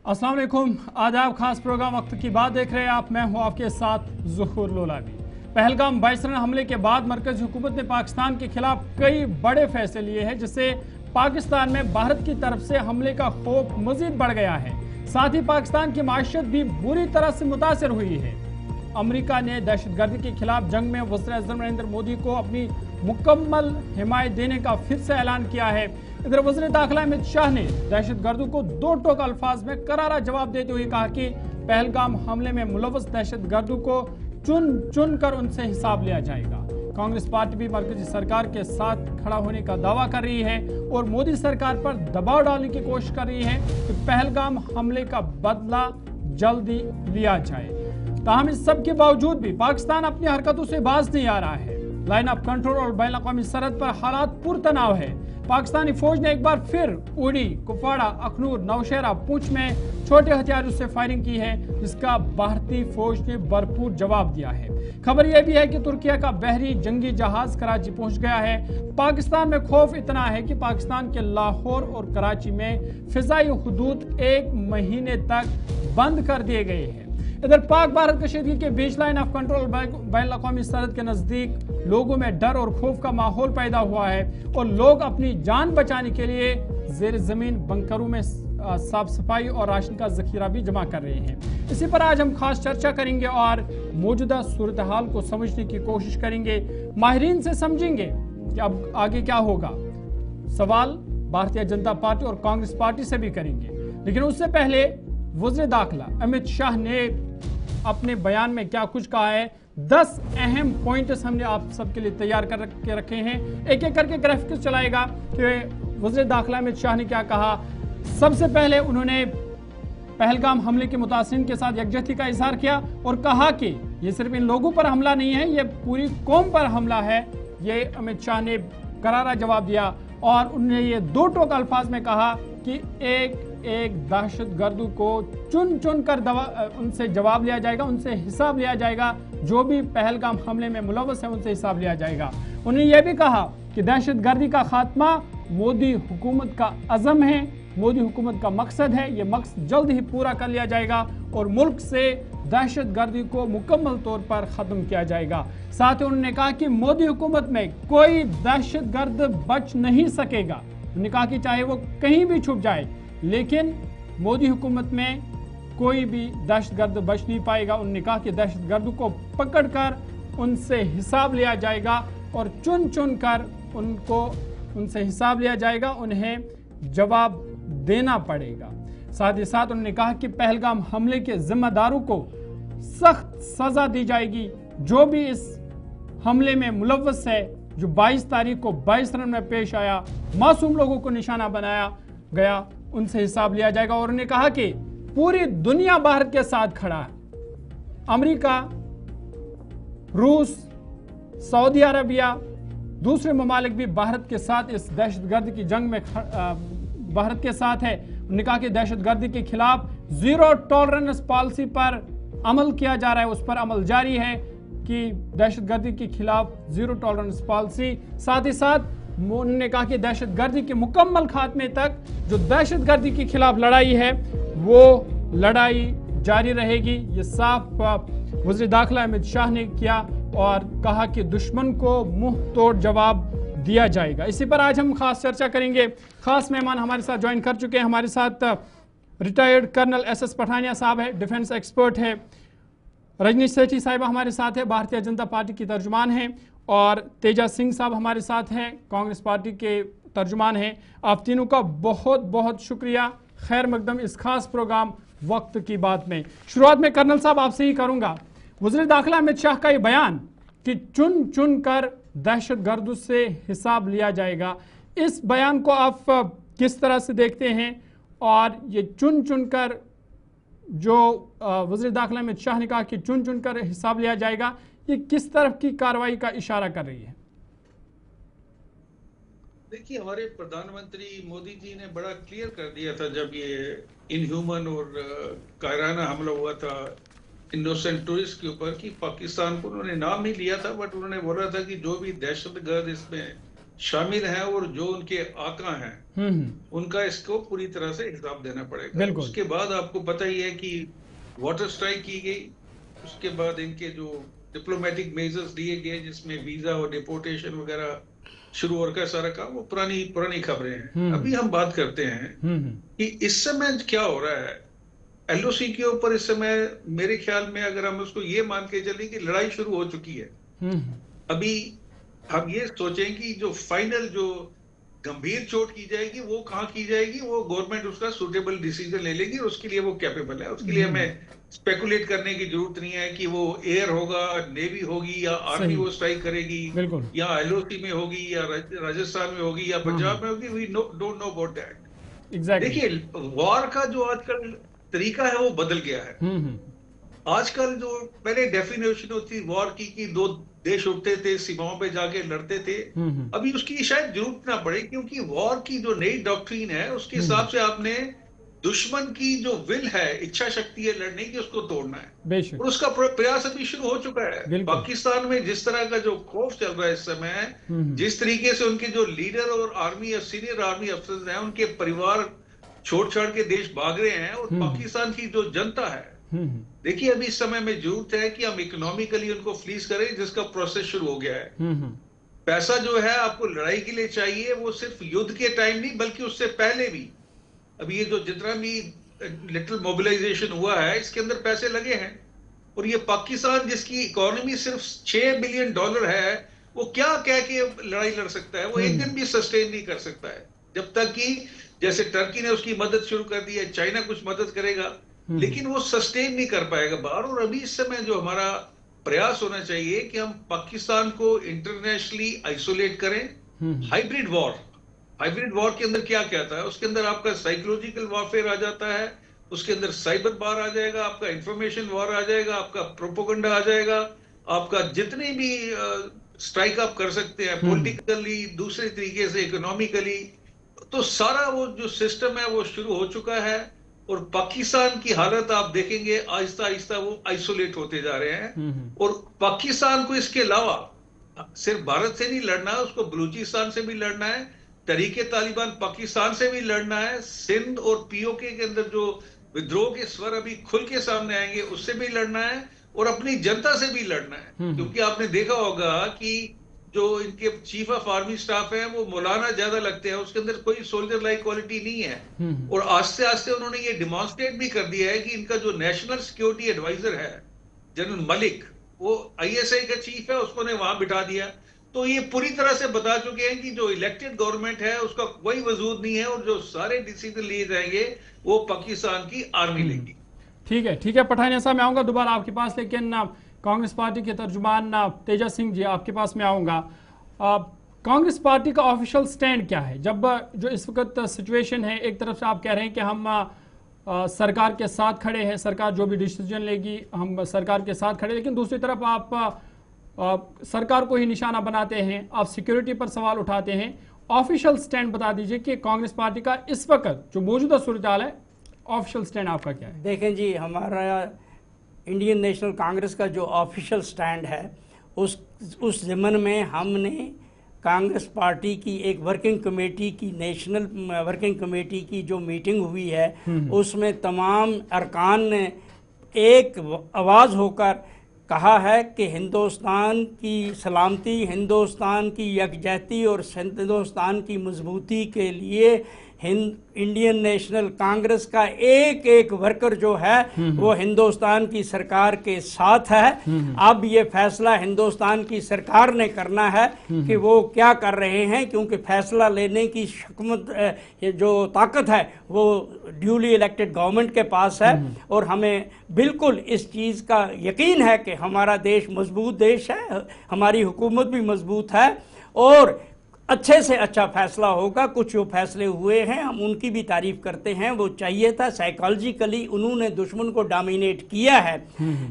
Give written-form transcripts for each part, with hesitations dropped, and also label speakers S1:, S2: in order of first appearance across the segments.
S1: अस्सलाम वालेकुम, आदाब। खास प्रोग्राम वक्त की बात देख रहे हैं आप। मैं हूं आपके साथ ज़ुहूर लोलावी। पहलगाम 22 रन हमले के बाद मरकज़ी हुकूमत ने पाकिस्तान के खिलाफ कई बड़े फैसले लिए हैं, जिससे पाकिस्तान में भारत की तरफ से हमले का खौफ मजीद बढ़ गया है। साथ ही पाकिस्तान की माशत भी बुरी तरह से मुतासर हुई है। अमेरिका ने दहशतगर्दी के खिलाफ जंग में वज़ीर-ए-आज़म नरेंद्र मोदी को अपनी मुकम्मल हिमायत देने का फिर से ऐलान किया है। इधर वज़ीर दाखिला अमित शाह ने दहशतगर्दों को दो टोक अल्फाज में करारा जवाब देते हुए कहा कि पहलगाम हमले में मुलव्वस दहशतगर्दों को चुन चुन कर उनसे हिसाब लिया जाएगा। कांग्रेस पार्टी भी मरकजी सरकार के साथ खड़ा होने का दावा कर रही है और मोदी सरकार पर दबाव डालने की कोशिश कर रही है कि पहलगाम हमले का बदला जल्दी लिया जाए। ताहम इस सब के बावजूद भी पाकिस्तान अपनी हरकतों से बाज नहीं आ रहा है। लाइन ऑफ कंट्रोल और बैन अक़वामी सरहद पर हालात पुरतनाव है। पाकिस्तानी फौज ने एक बार फिर उड़ी, कुपवाड़ा, अखनूर, नौशहरा, पुंछ में छोटे हथियारों से फायरिंग की है, जिसका भारतीय फौज ने भरपूर जवाब दिया है। खबर यह भी है कि तुर्किया का बहरी जंगी जहाज कराची पहुंच गया है। पाकिस्तान में खौफ इतना है कि पाकिस्तान के लाहौर और कराची में फिजाई हुदूद 1 महीने तक बंद कर दिए गए हैं। इधर पाक भारत कशीदगी के बीच लाइन ऑफ कंट्रोल बैन अक़वामी सरहद के नजदीक लोगों में डर और खौफ का माहौल पैदा हुआ है और लोग अपनी जान बचाने के लिए जेर जमीन बंकरों में साफ सफाई और राशन का जखीरा भी जमा कर रहे हैं। इसी पर आज हम खास चर्चा करेंगे और मौजूदा सूरत हाल को समझने की कोशिश करेंगे। माहिरीन से समझेंगे कि अब आगे क्या होगा। सवाल भारतीय जनता पार्टी और कांग्रेस पार्टी से भी करेंगे, लेकिन उससे पहले वज़ीर दाखिला अमित शाह ने अपने बयान में क्या कुछ कहा है। 10 अहम पॉइंट्स हमने आप सबके लिए तैयार कर के रखे हैं। एक एक करके ग्राफिक्स चलाएगा कि वज़ीर दाखिला अमित शाह ने क्या कहा। सबसे पहले उन्होंने पहलगाम हमले के मुतासिरीन के साथ यकजहती का इजहार किया और कहा कि ये सिर्फ इन लोगों पर हमला नहीं है, ये पूरी कौम पर हमला है। ये अमित शाह ने करारा जवाब दिया और उन्होंने ये दो टोक अल्फाज में कहा कि एक एक दहशतगर्दों को चुन चुन कर उनसे जवाब लिया जाएगा, उनसे हिसाब लिया जाएगा। जो भी पहलगाम हमले में मुलव्वस है उनसे हिसाब लिया जाएगा। उन्होंने यह भी कहा कि दहशतगर्दी का खात्मा मोदी हुकूमत का अज़म है, मोदी हुकूमत का मकसद है। ये मकसद जल्द ही पूरा कर लिया जाएगा और मुल्क से दहशतगर्दी को मुकम्मल तौर पर ख़त्म किया जाएगा। साथ ही उन्होंने कहा कि मोदी हुकूमत में कोई दहशतगर्द बच नहीं सकेगा। उन्होंने कहा कि चाहे वो कहीं भी छुप जाए, लेकिन मोदी हुकूमत में कोई भी दहशतगर्द बच नहीं पाएगा। उन्होंने कहा कि दहशतगर्दों को पकड़कर उनसे हिसाब लिया जाएगा और चुन चुन कर उनसे हिसाब लिया जाएगा, उन्हें जवाब देना पड़ेगा। साथ ही साथ उन्होंने कहा कि पहलगाम हमले के जिम्मेदारों को सख्त सजा दी जाएगी। जो भी इस हमले में मुलव्वस है, जो 22 तारीख को 22 रन में पेश आया, मासूम लोगों को निशाना बनाया गया, उनसे हिसाब लिया जाएगा। और उन्होंने कहा कि पूरी दुनिया भारत के साथ खड़ा है। अमेरिका, रूस, सऊदी अरबिया, दूसरे ममालिक भी भारत के साथ इस दहशतगर्द की जंग में भारत के साथ है। उन्होंने कहा कि दहशतगर्दी के खिलाफ जीरो टॉलरेंस पॉलिसी पर अमल किया जा रहा है, उस पर अमल जारी है कि दहशतगर्दी के खिलाफ जीरो टॉलरेंस पॉलिसी। साथ ही साथ उन्होंने कहा कि दहशतगर्दी के मुकम्मल खात्मे तक जो दहशतगर्दी के खिलाफ लड़ाई है वो लड़ाई जारी रहेगी। ये साफ वज़ीर दाखिला अमित शाह ने किया और कहा कि दुश्मन को मुंह तोड़ जवाब दिया जाएगा। इसी पर आज हम खास चर्चा करेंगे। खास मेहमान हमारे साथ ज्वाइन कर चुके हैं। हमारे साथ रिटायर्ड कर्नल SS पठानिया साहब है, डिफेंस एक्सपर्ट है। रजनी सेठी साहिबा हमारे साथ है, भारतीय जनता पार्टी की तर्जुमान हैं। और तेजा सिंह साहब हमारे साथ हैं, कांग्रेस पार्टी के तर्जुमान हैं। आप तीनों का बहुत बहुत शुक्रिया। खैर मकदम इस खास प्रोग्राम वक्त की बात में। शुरुआत में कर्नल साहब आपसे ही करूंगा। वज़ीर दाखिला अमित शाह का ये बयान कि चुन चुन कर दहशतगर्दों से हिसाब लिया जाएगा, इस बयान को आप किस तरह से देखते हैं? और ये चुन चुन कर जो वज़ीर दाखिला अमित शाह ने कहा कि चुन चुन कर हिसाब लिया जाएगा, ये किस तरफ की कार्रवाई का इशारा कर रही है?
S2: देखिए, हमारे प्रधानमंत्री मोदी जी ने बड़ा क्लियर कर दिया था जब ये इनह्यूमन और कायराना हमला हुआ था इनोसेंट टूरिस्ट के ऊपर कि पाकिस्तान को उन्होंने नाम नहीं लिया था, बट उन्होंने बोला था कि जो भी दहशतगर्द इसमें शामिल हैं और जो उनके आका हैं उनका इसको पूरी तरह से हिसाब देना पड़ेगा। उसके बाद आपको पता ही है कि वाटर स्ट्राइक की गई, उसके बाद इनके जो डिप्लोमेटिक मेजर्स लिए गए जिसमें वीजा और डिपोर्टेशन वगैरह शुरू और का सारा काम, वो पुरानी खबरें हैं। अभी हम बात करते हैं कि इस समय क्या हो रहा है एलओसी के ऊपर। इस समय मेरे ख्याल में अगर हम उसको ये मान के चलें कि लड़ाई शुरू हो चुकी है, अभी हम ये सोचें कि जो फाइनल जो गंभीर चोट की जाएगी वो कहाँ की जाएगी, वो गवर्नमेंट उसका सुटेबल डिसीजन ले लेगी और उसके लिए वो कैपेबल है। उसके लिए हमें स्पेकुलेट करने की जरूरत नहीं है कि वो एयर होगा, नेवी होगी या आर्मी वो स्ट्राइक करेगी या एलओसी में होगी या राजस्थान में होगी या पंजाब में होगी। We don't know about that. देखिए वॉर का जो आजकल तरीका है वो बदल गया है। आजकल जो पहले डेफिनेशन होती वॉर की कि दो देश उठते थे, सीमाओं पे जाके लड़ते थे, अभी उसकी शायद जरूरत ना पड़े, क्योंकि वॉर की जो नई डॉक्ट्रिन है उसके हिसाब से आपने दुश्मन की जो विल है, इच्छा शक्ति है लड़ने की, उसको तोड़ना है और उसका प्रयास अभी शुरू हो चुका है। पाकिस्तान में जिस तरह का जो खौफ चल रहा है इस समय, जिस तरीके से उनके जो लीडर और आर्मी या सीनियर आर्मी अफसर हैं उनके परिवार छोड़ छाड़ के देश भाग रहे हैं, और पाकिस्तान की जो जनता है, देखिए अभी इस समय में जरूरत है कि हम इकोनॉमिकली उनको फ्रीज करें, जिसका प्रोसेस शुरू हो गया है। पैसा जो है आपको लड़ाई के लिए चाहिए, वो सिर्फ युद्ध के टाइम नहीं बल्कि उससे पहले भी। अभी ये जो जितना भी लिटिल मोबिलाइजेशन हुआ है इसके अंदर पैसे लगे हैं, और ये पाकिस्तान जिसकी इकोनॉमी सिर्फ $6 बिलियन है, वो क्या कह के लड़ाई लड़ सकता है? वो एक दिन भी सस्टेन नहीं कर सकता है, जब तक कि जैसे टर्की ने उसकी मदद शुरू कर दी है, चाइना कुछ मदद करेगा, लेकिन वो सस्टेन नहीं कर पाएगा बाहर। और अभी इस समय जो हमारा प्रयास होना चाहिए कि हम पाकिस्तान को इंटरनेशनली आइसोलेट करें। हाइब्रिड वॉर के अंदर क्या क्या आता है? उसके अंदर आपका साइकोलॉजिकल वॉरफेयर आ जाता है, उसके अंदर साइबर वॉर आ जाएगा, आपका इंफॉर्मेशन वॉर आ जाएगा, आपका प्रोपोगंडा आ जाएगा, आपका जितने भी स्ट्राइक आप कर सकते हैं पॉलिटिकली, दूसरे तरीके से इकोनॉमिकली, तो सारा वो जो सिस्टम है वो शुरू हो चुका है। और पाकिस्तान की हालत आप देखेंगे आहिस्ता आहिस्ता वो आइसोलेट होते जा रहे हैं। और पाकिस्तान को इसके अलावा सिर्फ भारत से नहीं लड़ना है, उसको बलूचिस्तान से भी लड़ना है, तरीके तालिबान पाकिस्तान से भी लड़ना है, सिंध और पीओके के अंदर जो विद्रोह के स्वर अभी खुल के सामने आएंगे उससे भी लड़ना है, और अपनी जनता से भी लड़ना है। क्योंकि आपने देखा होगा कि जो इनके चीफ ऑफ आर्मी स्टाफ है वो मौलाना ज्यादा लगते हैं, उसके अंदर कोई सोल्जर लाइक क्वालिटी नहीं है। और आस्ते आस्ते उन्होंने ये डिमॉन्स्ट्रेट भी कर दिया है कि इनका जो नेशनल सिक्योरिटी एडवाइजर है जनरल मलिक, वो आईएसआई का चीफ है, उसको ने वहां बिठा दिया। तो ये पूरी तरह से बता चुके हैं कि जो इलेक्टेड गवर्नमेंट है उसका कोई वजूद नहीं है, और जो सारे डिसीजन लिए जाएंगे वो पाकिस्तान की आर्मी लेगी।
S1: ठीक है पठानिया साहब, मैं आऊंगा दोबारा आपके पास, लेकिन कांग्रेस पार्टी के तर्जुमान तेजा सिंह जी आपके पास में आऊंगा। कांग्रेस पार्टी का ऑफिशियल स्टैंड क्या है जब जो इस वक्त सिचुएशन है? एक तरफ से आप कह रहे हैं कि हम सरकार के साथ खड़े हैं, सरकार जो भी डिसीजन लेगी हम सरकार के साथ खड़े, लेकिन दूसरी तरफ आप सरकार को ही निशाना बनाते हैं, आप सिक्योरिटी पर सवाल उठाते हैं। ऑफिशियल स्टैंड बता दीजिए कि कांग्रेस पार्टी का इस वक्त जो मौजूदा सूरत हाल है, ऑफिशियल स्टैंड आपका क्या है?
S3: देखें जी, हमारा इंडियन नेशनल कांग्रेस का जो ऑफिशियल स्टैंड है उस ज़मन में हमने कांग्रेस पार्टी की एक वर्किंग कमेटी की, नेशनल वर्किंग कमेटी की जो मीटिंग हुई है उसमें तमाम अरकान ने एक आवाज़ होकर कहा है कि हिंदुस्तान की सलामती, हिंदुस्तान की यकजहती और हिंदुस्तान की मजबूती के लिए इंडियन नेशनल कांग्रेस का एक एक वर्कर जो है वो हिंदुस्तान की सरकार के साथ है। अब ये फैसला हिंदुस्तान की सरकार ने करना है कि वो क्या कर रहे हैं, क्योंकि फैसला लेने की शक्मत जो ताकत है वो ड्यूली इलेक्टेड गवर्नमेंट के पास है। और हमें बिल्कुल इस चीज़ का यकीन है कि हमारा देश मजबूत देश है, हमारी हुकूमत भी मजबूत है और अच्छे से अच्छा फैसला होगा। कुछ जो फैसले हुए हैं हम उनकी भी तारीफ करते हैं, वो चाहिए था। साइकोलॉजिकली उन्होंने दुश्मन को डोमिनेट किया है।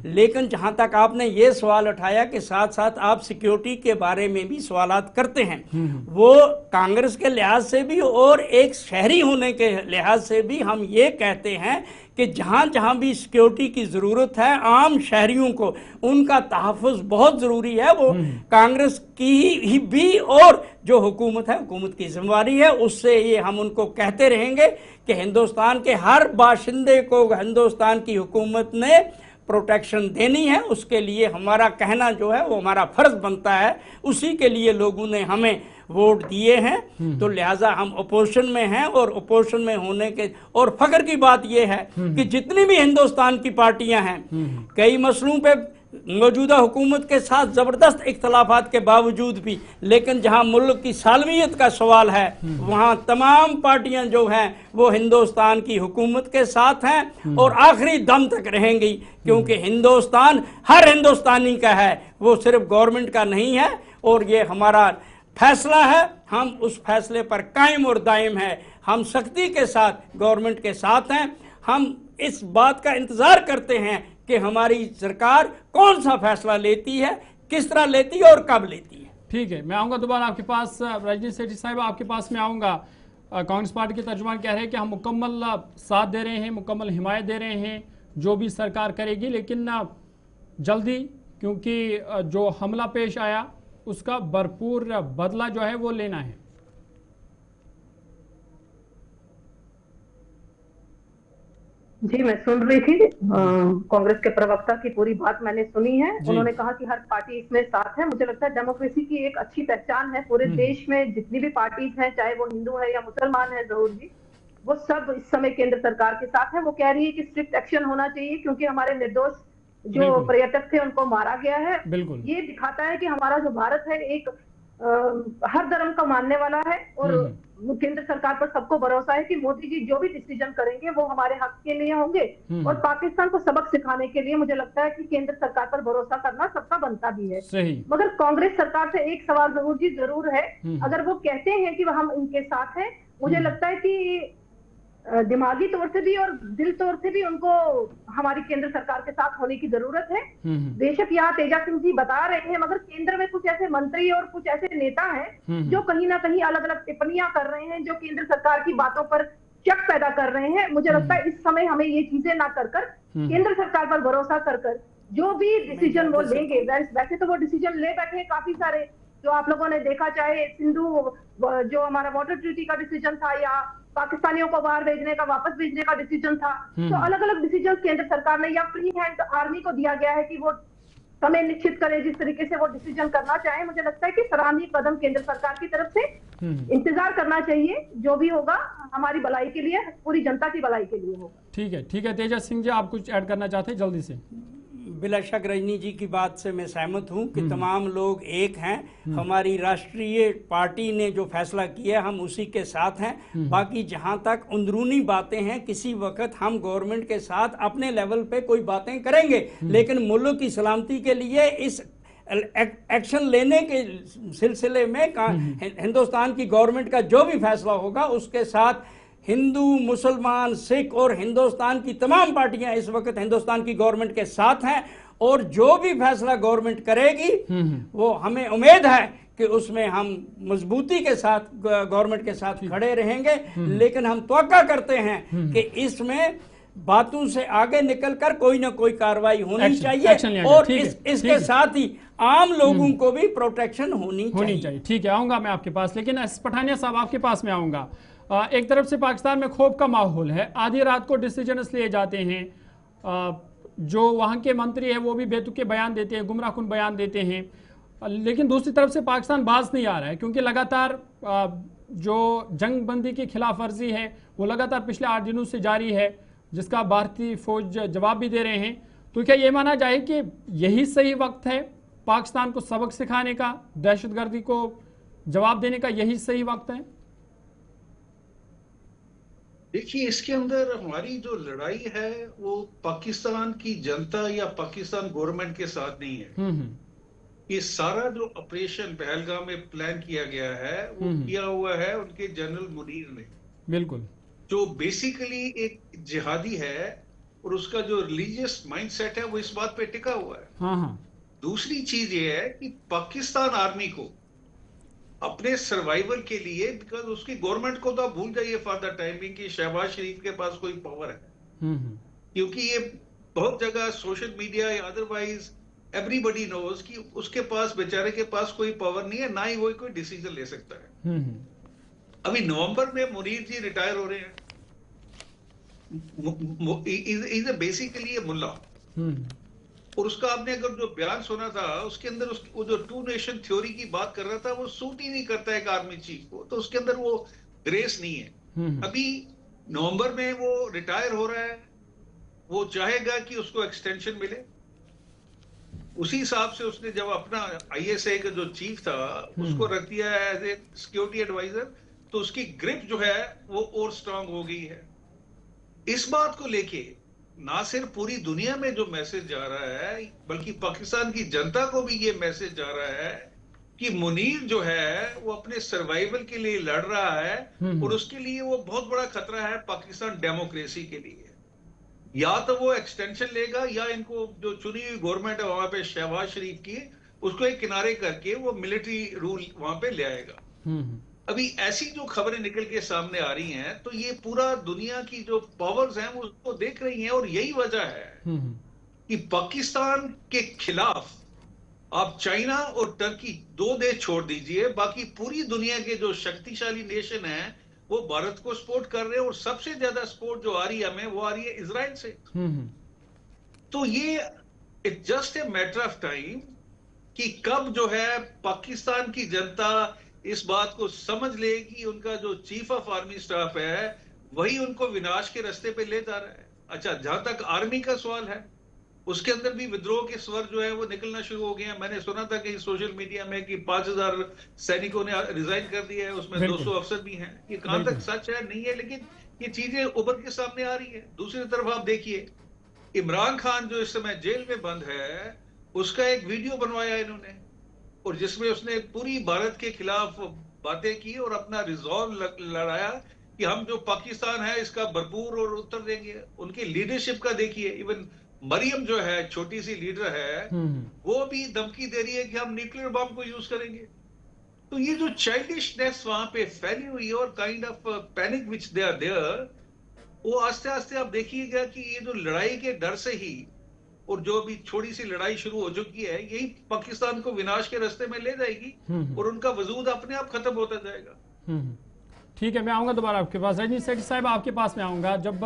S3: लेकिन जहां तक आपने ये सवाल उठाया कि साथ साथ आप सिक्योरिटी के बारे में भी सवालात करते हैं, वो कांग्रेस के लिहाज से भी और एक शहरी होने के लिहाज से भी हम ये कहते हैं कि जहाँ जहाँ भी सिक्योरिटी की ज़रूरत है आम शहरियों को उनका तहफ़्फ़ुज़ बहुत ज़रूरी है। वो कांग्रेस की ही भी और जो हुकूमत है हुकूमत की जिम्मेवारी है। उससे ये हम उनको कहते रहेंगे कि हिंदुस्तान के हर बाशिंदे को हिंदुस्तान की हुकूमत ने प्रोटेक्शन देनी है। उसके लिए हमारा कहना जो है वो हमारा फ़र्ज़ बनता है, उसी के लिए लोगों ने हमें वोट दिए हैं। तो लिहाजा हम अपोजिशन में हैं और अपोजिशन में होने के और फ़ख्र की बात यह है कि जितनी भी हिंदुस्तान की पार्टियां हैं कई मसलों पे मौजूदा हुकूमत के साथ ज़बरदस्त इख्तलाफात के बावजूद भी, लेकिन जहां मुल्क की सालमियत का सवाल है वहां तमाम पार्टियां जो हैं वो हिंदुस्तान की हुकूमत के साथ हैं और आखिरी दम तक रहेंगी, क्योंकि हिंदुस्तान हर हिंदुस्तानी का है, वो सिर्फ गवर्नमेंट का नहीं है। और ये हमारा फैसला है, हम उस फैसले पर कायम और दायम है। हम सख्ती के साथ गवर्नमेंट के साथ हैं। हम इस बात का इंतज़ार करते हैं कि हमारी सरकार कौन सा फैसला लेती है, किस तरह लेती है और कब लेती है।
S1: ठीक है, मैं आऊँगा दोबारा आपके पास। रजनी सेठी साहब आपके पास में आऊँगा। कांग्रेस पार्टी के तर्जुमान कह रहे हैं कि हम मुकम्मल साथ दे रहे हैं, मुकम्मल हिमायत दे रहे हैं जो भी सरकार करेगी, लेकिन जल्दी, क्योंकि जो हमला पेश आया उसका भरपूर बदला जो है वो लेना है।
S4: जी, मैं सुन रही थी कांग्रेस के प्रवक्ता की पूरी बात मैंने सुनी है। उन्होंने कहा कि हर पार्टी इसमें साथ है। मुझे लगता है डेमोक्रेसी की एक अच्छी पहचान है पूरे देश में जितनी भी पार्टीज हैं, चाहे वो हिंदू है या मुसलमान है, जरूर जी, वो सब इस समय केंद्र सरकार के साथ है। वो कह रही है कि स्ट्रिक्ट एक्शन होना चाहिए क्योंकि हमारे निर्दोष जो पर्यटक थे उनको मारा गया है। ये दिखाता है कि हमारा जो भारत है एक हर धर्म का मानने वाला है और केंद्र सरकार पर सबको भरोसा है कि मोदी जी जो भी डिसीजन करेंगे वो हमारे हक के लिए होंगे और पाकिस्तान को सबक सिखाने के लिए। मुझे लगता है कि केंद्र सरकार पर भरोसा करना सबका बनता भी है। मगर कांग्रेस सरकार से एक सवाल जरूर है, अगर वो कहते हैं कि हम इनके साथ हैं, मुझे लगता है कि दिमागी तौर से भी और दिल तौर से भी उनको हमारी केंद्र सरकार के साथ होने की जरूरत है। बेशक यहाँ तेजा सिंह जी बता रहे हैं, मगर केंद्र में कुछ ऐसे मंत्री और कुछ ऐसे नेता हैं जो कहीं ना कहीं अलग अलग टिप्पणियां कर रहे हैं, जो केंद्र सरकार की बातों पर शक पैदा कर रहे हैं। मुझे लगता है इस समय हमें ये चीजें ना कर केंद्र सरकार पर भरोसा कर जो भी डिसीजन वो लेंगे, वैसे तो वो डिसीजन ले बैठे हैं काफी सारे, जो आप लोगों ने देखा, चाहे सिंधु जो हमारा वाटर ट्रीटी का डिसीजन था या पाकिस्तानियों को बाहर भेजने का, वापस भेजने का डिसीजन था, तो अलग अलग डिसीजन केंद्र सरकार ने या फ्री हैंड आर्मी को दिया गया है कि वो समय निश्चित करे जिस तरीके से वो डिसीजन करना चाहे। मुझे लगता है कि सराहनीय कदम केंद्र सरकार की तरफ से इंतजार करना चाहिए। जो भी होगा हमारी भलाई के लिए, पूरी जनता की भलाई के लिए होगा।
S1: ठीक है तेजा सिंह जी, आप कुछ ऐड करना चाहते हैं जल्दी से?
S3: बिला शक रजनी जी की बात से मैं सहमत हूं कि तमाम लोग एक हैं। हमारी राष्ट्रीय पार्टी ने जो फैसला किया हम उसी के साथ हैं। बाकी जहां तक अंदरूनी बातें हैं, किसी वक्त हम गवर्नमेंट के साथ अपने लेवल पे कोई बातें करेंगे, लेकिन मुल्क की सलामती के लिए इस एक्शन लेने के सिलसिले में हिंदुस्तान की गवर्नमेंट का जो भी फैसला होगा उसके साथ हिंदू, मुसलमान, सिख और हिंदुस्तान की तमाम पार्टियां इस वक्त हिंदुस्तान की गवर्नमेंट के साथ हैं और जो भी फैसला गवर्नमेंट करेगी वो हमें उम्मीद है कि उसमें हम मजबूती के साथ गवर्नमेंट के साथ खड़े रहेंगे। लेकिन हम तवक्का करते हैं कि इसमें बातों से आगे निकलकर कोई ना कोई कार्रवाई होनी चाहिए और इसके साथ ही आम लोगों को भी प्रोटेक्शन होनी चाहिए।
S1: ठीक है, आऊंगा मैं आपके पास, लेकिन पठानिया साहब आपके पास में आऊंगा। एक तरफ से पाकिस्तान में खौफ का माहौल है, आधी रात को डिसीजंस लिए जाते हैं, जो वहाँ के मंत्री हैं वो भी बेतुके बयान देते हैं, गुमराहकुन बयान देते हैं, लेकिन दूसरी तरफ से पाकिस्तान बाज नहीं आ रहा है क्योंकि लगातार जो जंग बंदी की खिलाफ वर्जी है वो लगातार पिछले 8 दिनों से जारी है, जिसका भारतीय फौज जवाब भी दे रहे हैं। तो क्या ये माना जाए कि यही सही वक्त है पाकिस्तान को सबक सिखाने का, दहशतगर्दी को जवाब देने का यही सही वक्त है?
S2: देखिए, इसके अंदर हमारी जो लड़ाई है वो पाकिस्तान की जनता या पाकिस्तान गवर्नमेंट के साथ नहीं है। ये सारा जो ऑपरेशन पहलगाम में प्लान किया गया है वो किया हुआ है उनके जनरल मुनीर ने,
S1: बिल्कुल,
S2: जो बेसिकली एक जिहादी है और उसका जो रिलीजियस माइंडसेट है वो इस बात पे टिका हुआ है। दूसरी चीज ये है कि पाकिस्तान आर्मी को अपने सर्वाइवल के लिए, बिकॉज उसकी गवर्नमेंट को तो आप भूल जाइए फॉर द टाइमिंग कि शहबाज शरीफ के पास कोई पावर है, क्योंकि ये बहुत जगह सोशल मीडिया या अदरवाइज एवरीबडी नोज कि उसके पास, बेचारे के पास कोई पावर नहीं है, ना ही वो कोई डिसीजन ले सकता है। अभी नवंबर में मुनीर जी रिटायर हो रहे हैं। इज ए बेसिकली ए मुल्ला, और उसका आपने अगर जो बयान सुना था उसके अंदर वो जो टू नेशन थ्योरी की बात कर रहा था वो सूट ही नहीं करता एक आर्मी चीफ को, तो उसके अंदर वो ग्रेस नहीं है। अभी नवंबर में वो रिटायर हो रहा है, वो चाहेगा कि उसको एक्सटेंशन मिले। उसी हिसाब से उसने जब अपना आईएसआई का जो चीफ था उसको रख दिया एज ए सिक्योरिटी एडवाइजर, तो उसकी ग्रिप जो है वो और स्ट्रांग हो गई है। इस बात को लेके ना सिर्फ पूरी दुनिया में जो मैसेज जा रहा है, बल्कि पाकिस्तान की जनता को भी ये मैसेज जा रहा है कि मुनीर जो है वो अपने सर्वाइवल के लिए लड़ रहा है, और उसके लिए वो बहुत बड़ा खतरा है पाकिस्तान डेमोक्रेसी के लिए। या तो वो एक्सटेंशन लेगा, या इनको जो चुनी हुई गवर्नमेंट है वहां पे शहबाज शरीफ की, उसको एक किनारे करके वो मिलिट्री रूल वहां पे ले आएगा। अभी ऐसी जो खबरें निकल के सामने आ रही हैं, तो ये पूरा दुनिया की जो पावर्स हैं वो उसको देख रही हैं, और यही वजह है कि पाकिस्तान के खिलाफ आप चाइना और टर्की दो देश छोड़ दीजिए, बाकी पूरी दुनिया के जो शक्तिशाली नेशन हैं वो भारत को सपोर्ट कर रहे हैं, और सबसे ज्यादा सपोर्ट जो आ रही है हमें वो आ रही है इजराइल से। तो ये it's just a matter of time कि कब जो है पाकिस्तान की जनता इस बात को समझ ले कि उनका जो चीफ ऑफ आर्मी स्टाफ है वही उनको विनाश के रास्ते पे ले जा रहा है। अच्छा, जहां तक आर्मी का सवाल है, उसके अंदर भी विद्रोह के स्वर जो है वो निकलना शुरू हो गए हैं। मैंने सुना था कि सोशल मीडिया में कि 5000 सैनिकों ने रिजाइन कर दिया है, उसमें 200 अफसर भी हैं। ये कहां तक सच है नहीं है, लेकिन ये चीजें उभर के सामने आ रही है। दूसरी तरफ आप देखिए, इमरान खान जो इस समय जेल में बंद है, उसका एक वीडियो बनवाया इन्होंने, और जिसमें उसने पूरी भारत के खिलाफ बातें की और अपना रिजॉल्व लड़ाया कि हम जो पाकिस्तान है इसका भरपूर और उत्तर देंगे। उनकी लीडरशिप का देखिए, इवन मरियम जो है छोटी सी लीडर है, वो भी धमकी दे रही है कि हम न्यूक्लियर बम को यूज करेंगे। तो ये जो चाइल्डिशनेस वहां पे फैली हुई है और kind of panic which they are there, वो आस्ते आस्ते आप देखिएगा कि ये जो लड़ाई के डर से ही, और जो अभी छोटी सी लड़ाई शुरू हो चुकी है, यही पाकिस्तान को विनाश के रास्ते में ले जाएगी और उनका वजूद अपने आप खत्म होता जाएगा।
S1: ठीक है, मैं आऊंगा दोबारा आपके पास। रजनीश सेठी साहब, आपके पास में आऊंगा। जब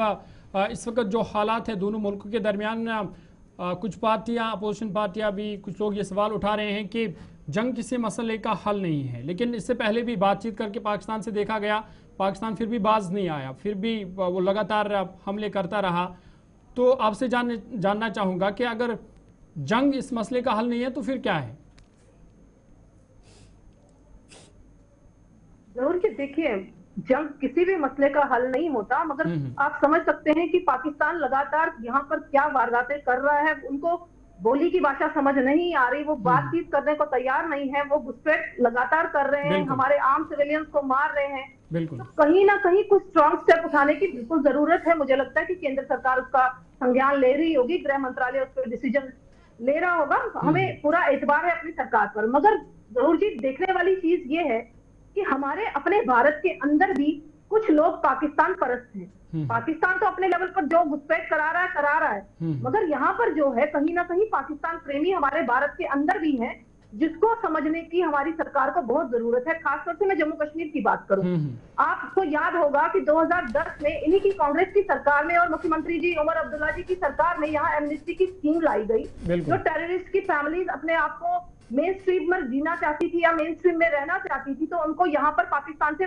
S1: इस वक्त जो हालात है दोनों मुल्कों के दरमियान, कुछ पार्टियां, अपोजिशन पार्टियां भी, कुछ लोग ये सवाल उठा रहे हैं कि जंग किसी मसले का हल नहीं है, लेकिन इससे पहले भी बातचीत करके पाकिस्तान से देखा गया, पाकिस्तान फिर भी बाज नहीं आया, फिर भी वो लगातार हमले करता रहा। तो आपसे जानना चाहूंगा कि अगर जंग इस मसले का हल नहीं है तो फिर क्या है?
S4: जरूर कि देखिए, जंग किसी भी मसले का हल नहीं होता, मगर आप समझ सकते हैं कि पाकिस्तान लगातार यहाँ पर क्या वारदातें कर रहा है। उनको बोली की भाषा समझ नहीं आ रही, वो बातचीत करने को तैयार नहीं है, वो घुसपैठ लगातार कर रहे हैं, हमारे आम सिविलियंस को मार रहे हैं। तो कहीं ना कहीं कुछ स्ट्रॉन्ग स्टेप उठाने की बिल्कुल जरूरत है। मुझे लगता है कि केंद्र सरकार उसका संज्ञान ले रही होगी, गृह मंत्रालय उस पर डिसीजन ले रहा होगा। हमें पूरा एतबार है अपनी सरकार पर, मगर जरूर जी देखने वाली चीज ये है कि हमारे अपने भारत के अंदर भी कुछ लोग पाकिस्तान परस्त हैं। पाकिस्तान तो अपने लेवल पर जो घुसपैठ करा रहा है, मगर यहाँ पर जो है कहीं ना कहीं पाकिस्तान प्रेमी हमारे भारत के अंदर भी हैं, जिसको समझने की हमारी सरकार को बहुत जरूरत है। खासतौर से मैं जम्मू कश्मीर की बात करूं, आपको याद होगा कि 2010 में इन्हीं की कांग्रेस की सरकार में और मुख्यमंत्री जी उमर अब्दुल्ला जी की सरकार में यहाँ एमनेस्टी की स्कीम लाई गई। जो टेररिस्ट की फैमिलीज अपने आप को मेन स्ट्रीम में जीना चाहती थी या मेन स्ट्रीम में रहना चाहती थी, तो उनको यहाँ पर पाकिस्तान से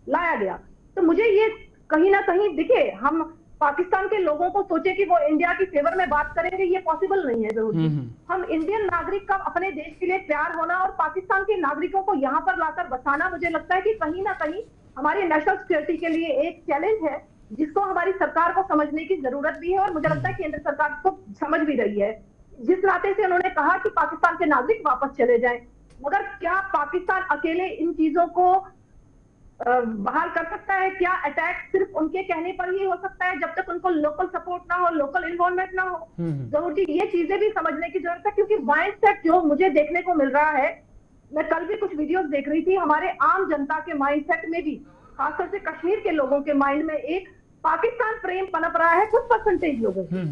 S4: लाया गया। तो मुझे ये कहीं ना कहीं, देखिए, हम पाकिस्तान के लोगों को सोचे कि वो इंडिया की फेवर में बात करेंगे, ये पॉसिबल नहीं है। जरूर हम इंडियन नागरिक का अपने देश के लिए प्यार होना और पाकिस्तान के नागरिकों को यहाँ पर लाकर बसाना, मुझे लगता है कि कहीं ना कहीं हमारी नेशनल सिक्योरिटी के लिए एक चैलेंज है, जिसको हमारी सरकार को समझने की जरूरत भी है, और मुझे लगता है केंद्र सरकार को समझ भी रही है। जिस नाते से उन्होंने कहा कि पाकिस्तान के नागरिक वापस चले जाएं, मगर क्या पाकिस्तान अकेले इन चीजों को बहाल कर सकता है? क्या अटैक सिर्फ उनके कहने पर ही हो सकता है, जब तक उनको लोकल सपोर्ट ना हो, लोकल इन्वॉल्वमेंट ना हो? जरूर जी ये चीजें भी समझने की जरूरत है, क्योंकि माइंडसेट जो मुझे देखने को मिल रहा है, मैं कल भी कुछ वीडियोस देख रही थी, हमारे आम जनता के माइंडसेट में भी, खासतौर से कश्मीर के लोगों के माइंड में एक पाकिस्तान प्रेम पनप रहा है कुछ परसेंटेज लोगों को,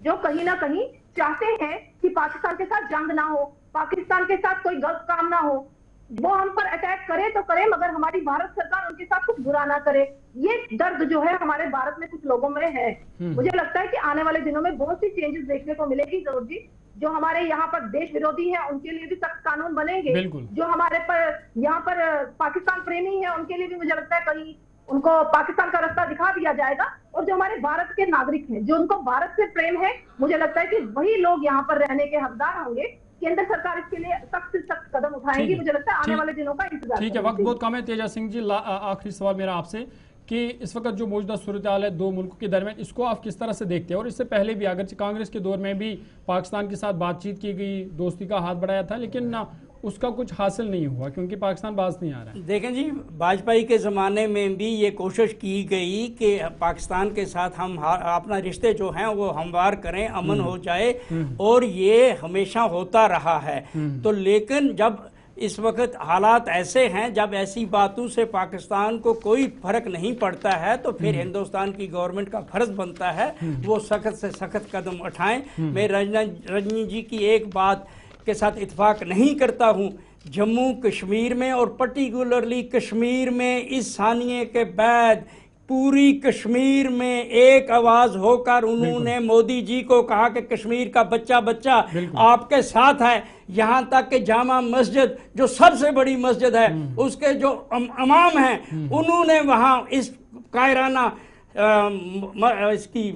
S4: जो कहीं ना कहीं चाहते हैं कि पाकिस्तान के साथ जंग ना हो, पाकिस्तान के साथ कोई गलत काम ना हो, वो हम पर अटैक करे तो करे मगर हमारी भारत सरकार उनके साथ कुछ बुरा ना करे। ये दर्द जो है हमारे भारत में कुछ लोगों में है। मुझे लगता है कि आने वाले दिनों में बहुत सी चेंजेस देखने को मिलेगी जरूर जी। जो हमारे यहाँ पर देश विरोधी हैं उनके लिए भी सख्त कानून बनेंगे, जो हमारे पर यहाँ पर पाकिस्तान प्रेमी है उनके लिए भी मुझे लगता है कहीं उनको पाकिस्तान का रास्ता दिखा दिया जाएगा, और जो हमारे भारत के नागरिक हैं जो उनको भारत से प्रेम है, मुझे लगता है कि वही लोग यहाँ पर रहने के हकदार होंगे। केंद्र सरकार इसके लिए सख्त से सख्त कदम उठाएगी। मुझे लगता है आने वाले दिनों का इंतजार।
S1: ठीक है, वक्त बहुत कम है। तेजा सिंह जी, आखिरी सवाल मेरा आपसे कि इस वक्त जो मौजूदा सूरत हाल है दो मुल्कों के दरमियान, इसको आप किस तरह से देखते हैं? और इससे पहले भी अगर कांग्रेस के दौर में भी पाकिस्तान के साथ बातचीत की गई, दोस्ती का हाथ बढ़ाया था, लेकिन उसका कुछ हासिल नहीं हुआ क्योंकि पाकिस्तान बाज नहीं आ रहा है।
S3: देखें जी, वाजपेयी के ज़माने में भी ये कोशिश की गई कि पाकिस्तान के साथ हम अपना रिश्ते जो हैं वो हमवार करें, अमन हो जाए, और ये हमेशा होता रहा है। तो लेकिन जब इस वक्त हालात ऐसे हैं, जब ऐसी बातों से पाकिस्तान को कोई फर्क नहीं पड़ता है, तो फिर हिंदुस्तान की गवर्नमेंट का फर्ज बनता है वो सख्त से सख्त कदम उठाएं। मैं रजनी जी की एक बात के साथ इत्फाक नहीं करता हूँ। जम्मू कश्मीर में और पर्टिकुलरली कश्मीर में इस सानिए के बाद पूरी कश्मीर में एक आवाज होकर उन्होंने मोदी जी को कहा कि कश्मीर का बच्चा बच्चा आपके साथ है। यहाँ तक कि जामा मस्जिद जो सबसे बड़ी मस्जिद है उसके जो इमाम हैं उन्होंने वहाँ इस कायराना इसकी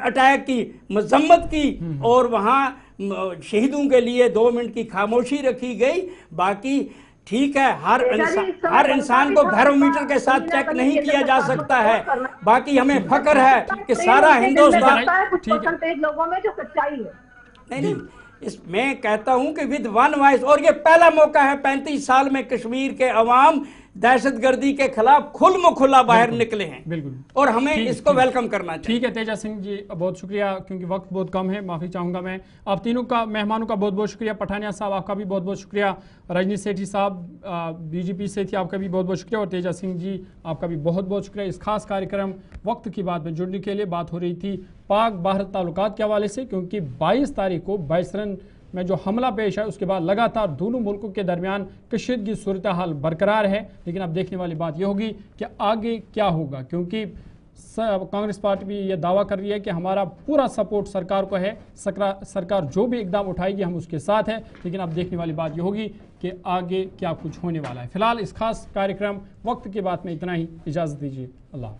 S3: अटैक की मजम्मत की, और वहाँ शहीदों के लिए 2 मिनट की खामोशी रखी गई। बाकी ठीक है, हर इंसान को बैरोमीटर के साथ चेक नहीं किया जा सकता है। बाकी हमें फख्र है कि सारा हिंदुस्तान
S4: लोगों में जो सच्चाई है।
S3: नहीं, मैं कहता हूं कि विद वन वॉइस, और ये पहला मौका है 35 साल में कश्मीर के अवाम दहशतगर्दी के खिलाफ खुला बाहर निकले हैं। बिल्कुल, और हमें इसको वेलकम करना चाहिए।
S1: ठीक है तेजा सिंह जी, बहुत शुक्रिया। क्योंकि वक्त बहुत कम है, माफ़ी चाहूँगा मैं। आप तीनों का, मेहमानों का बहुत बहुत शुक्रिया। पठानिया साहब आपका भी बहुत बहुत शुक्रिया। रजनी सेठी साहब बीजेपी से थी, आपका भी बहुत बहुत शुक्रिया। और तेजा सिंह जी आपका भी बहुत बहुत शुक्रिया। इस खास कार्यक्रम वक्त की बात में जुड़ने के लिए बात हो रही थी पाक भारत ताल्लुकात के हवाले से, क्योंकि 22 तारीख को बाइसरन में जो हमला पेश है उसके बाद लगातार दोनों मुल्कों के दरमियान कशीदगी सूरत हाल बरकरार है। लेकिन अब देखने वाली बात यह होगी कि आगे क्या होगा, क्योंकि कांग्रेस पार्टी भी ये दावा कर रही है कि हमारा पूरा सपोर्ट सरकार को है, सरकार जो भी इकदाम उठाएगी हम उसके साथ है। लेकिन अब देखने वाली बात यह होगी कि आगे क्या कुछ होने वाला है। फिलहाल इस खास कार्यक्रम वक्त की बात में इतना ही। इजाज़त दीजिए, अल्लाह।